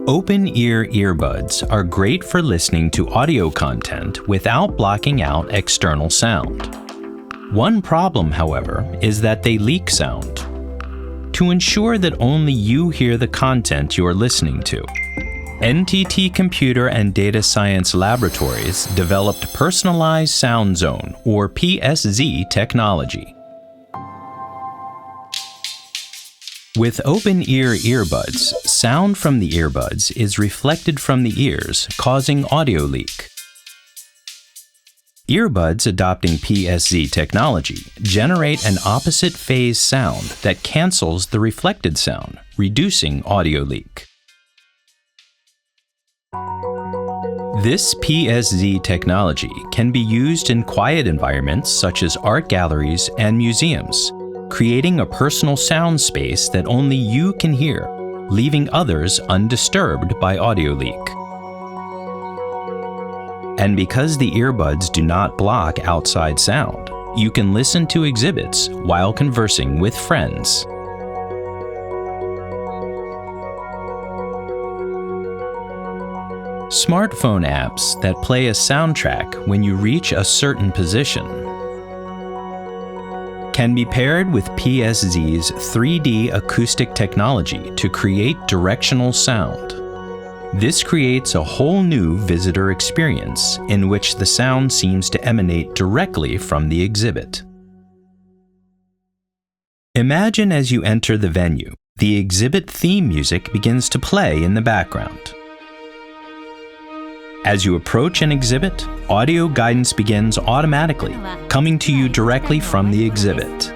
Open-ear earbuds are great for listening to audio content without blocking out external sound. One problem, however, is that they leak sound. To ensure that only you hear the content you are listening to, NTT Computer and Data Science Laboratories developed Personalized Sound Zone, or PSZ technology. With open-ear earbuds, sound from the earbuds is reflected from the ears, causing audio leak. Earbuds adopting PSZ technology generate an opposite phase sound that cancels the reflected sound, reducing audio leak. This PSZ technology can be used in quiet environments such as art galleries and museums, creating a personal sound space that only you can hear, leaving others undisturbed by audio leak. And because the earbuds do not block outside sound, you can listen to exhibits while conversing with friends. Smartphone apps that play a soundtrack when you reach a certain position can be paired with PSZ's 3D acoustic technology to create directional sound. This creates a whole new visitor experience in which the sound seems to emanate directly from the exhibit. Imagine as you enter the venue, the exhibit theme music begins to play in the background. As you approach an exhibit, audio guidance begins automatically, coming to you directly from the exhibit.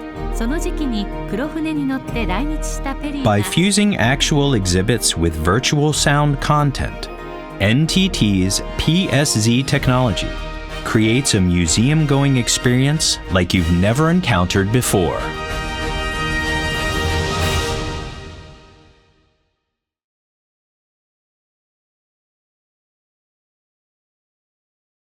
By fusing actual exhibits with virtual sound content, NTT's PSZ technology creates a museum-going experience like you've never encountered before.